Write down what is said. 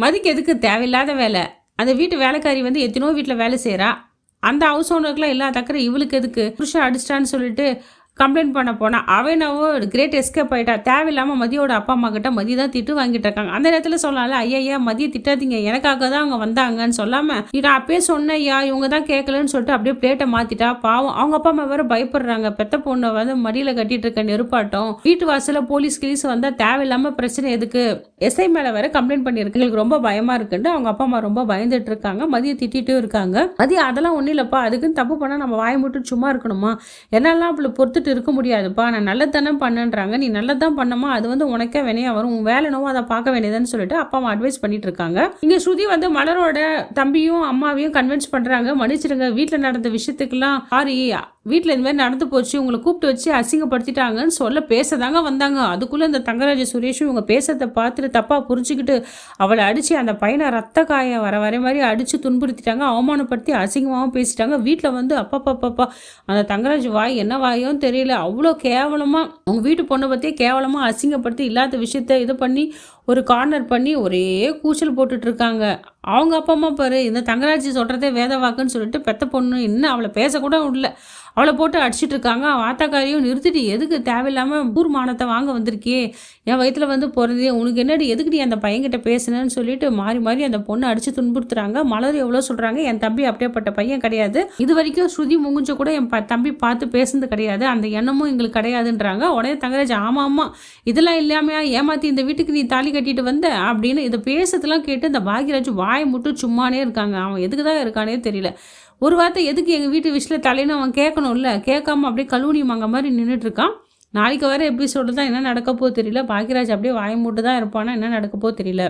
மதிக்கு எதுக்கு தேவையில்லாத வேலை? அந்த வீட்டு வேலைக்காரி வந்து எத்தனையோ வீட்டில் வேலை செய்கிறா. அந்த ஹவுஸ் ஓனருக்குலாம் எல்லா தக்கரை இவளுக்கு எதுக்கு? புருஷன் அடிச்சிட்டான்னு சொல்லிட்டு கம்ப்ளைண்ட் பண்ண போனா அவன் என்னவோ கிரேட் எஸ்கேப் ஆயிட்டா. தேவையில்லாமல் மதியோட அப்பா அம்மா கிட்ட மதி தான் திட்டு வாங்கிட்டு இருக்காங்க. அந்த நேரத்தில் சொல்லலாம்ல, ஐயா மதியை திட்டாதீங்க, எனக்காக தான் அவங்க வந்தாங்கன்னு சொல்லாமல் நான் அப்பயே சொன்னேன் ஐயா, இவங்க தான் கேட்கலன்னு சொல்லிட்டு அப்படியே பிளேட்டை மாத்திட்டா. பாவம் அவங்க அப்பா அம்மா வேற பயப்படுறாங்க. பெத்த பொண்ணை வந்து மடியில் கட்டிட்டு இருக்க நெருப்பாட்டம். வீட்டு வாசல போலீஸ் கிளீஸ் வந்தால் தேவையில்லாமல் பிரச்சனை எதுக்கு? எஸ்ஐ மேலே வேற கம்ப்ளைண்ட் பண்ணியிருக்கு. எங்களுக்கு ரொம்ப பயமா இருக்குன்னு அவங்க அப்பா அம்மா ரொம்ப பயந்துட்டு இருக்காங்க. மதியை திட்டிகிட்டும் இருக்காங்க. மதியம் அதெல்லாம் ஒன்றும் இல்லைப்பா, அதுக்குன்னு தப்பு பண்ணால் நம்ம வாய் மட்டும் சும்மா இருக்கணுமா? என்னெல்லாம் அப்படி பொறுத்துட்டு இருக்க முடியாதுப்பா, நான் நல்லதானே பண்ணன்றாங்க, நீ நல்லதான் பண்ணமா, அது வந்து உனக்கே வினையா வரும், உன் வேலை என்னவோ அதை பார்க்க வேண்டியதுன்னு சொல்லிட்டு அப்பா அம்மா அட்வைஸ் பண்ணிட்டு இருக்காங்க. இங்க ஸ்ருதி வந்து மலரோட தம்பியும் அம்மாவையும் கன்வின்ஸ் பண்றாங்க, மன்னிச்சிருங்க, வீட்டில் நடந்த விஷயத்துக்கெல்லாம் சாரி, வீட்டில் இந்த மாதிரி நடந்து போச்சு, உங்களை கூப்பிட்டு வச்சு அசிங்கப்படுத்திட்டாங்கன்னு சொல்ல பேசதாங்க வந்தாங்க. அதுக்குள்ளே இந்த தங்கராஜ சுரேஷும் இவங்க பேசுறதை பார்த்துட்டு தப்பாக புரிஞ்சுக்கிட்டு அவளை அடித்து அந்த பையனை ரத்த காயம் வர மாதிரி அடித்து துன்புறுத்திட்டாங்க, அவமானப்படுத்தி அசிங்கமாகவும் பேசிட்டாங்க. வீட்டில் வந்து அப்பப்பா அந்த தங்கராஜ் வாய் என்ன வாயும் தெரியல, அவ்வளோ கேவலமாக அவங்க வீட்டு பொண்ணை பற்றியே கேவலமாக அசிங்கப்படுத்தி இல்லாத விஷயத்த இது பண்ணி ஒரு கார்னர் பண்ணி ஒரே கூச்சல் போட்டுட்டு இருக்காங்க. அவங்க அப்பா அம்மா பாரு, இந்த தங்கராஜ் சொல்கிறதே வேத வாக்குன்னு சொல்லிட்டு பெத்த பொண்ணு இன்னும் அவளை பேசக்கூட இல்லை, அவளை போட்டு அடிச்சிட்டு இருக்காங்க. ஆத்தாக்காரியும் நிறுத்திட்டு எதுக்கு தேவையில்லாமல் ஊர் மானத்தை வாங்க வந்திருக்கியே, என் வயிற்றில் வந்து பிறந்தே உனக்கு என்னடி, எதுக்குடி அந்த பையன்கிட்ட பேசுனேன்னு சொல்லிட்டு மாறி மாறி அந்த பொண்ணை அடித்து துன்புறுத்துறாங்க. மலர் எவ்வளோ சொல்கிறாங்க, என் தம்பி அப்படியேப்பட்ட பையன் கிடையாது, இது வரைக்கும் ஸ்ருதி முங்குஞ்ச கூட என் தம்பி பார்த்து பேசுனது கிடையாது, அந்த எண்ணமும் எங்களுக்கு கிடையாதுன்றாங்க. உடனே தங்கராஜ் ஆமாம் இதெல்லாம் இல்லாமையா ஏமாற்றி இந்த வீட்டுக்கு நீ தாலி கட்டிட்டு வந்த அப்படின்னு இதை பேசுறதுலாம் கேட்டு இந்த பாக்யராஜ் வாயை மட்டும் சும்மானே இருக்காங்க. அவன் எதுக்கு தான் இருக்கானே தெரியல. ஒரு வார்த்தை எதுக்கு எங்கள் வீட்டு விஷயத்தில் தலைன்னு அவன் கேட்கணும்ல, கேட்காம அப்படியே கல்லூனி மங்க மாதிரி நின்றுட்டு இருக்கான். நாளைக்கு வர எபிசோடு தான் என்ன நடக்கப்போ தெரியல. பாக்யராஜ் அப்படியே வாயை மூட்டு தான் இருப்பானா, என்ன நடக்கப்போ தெரியல.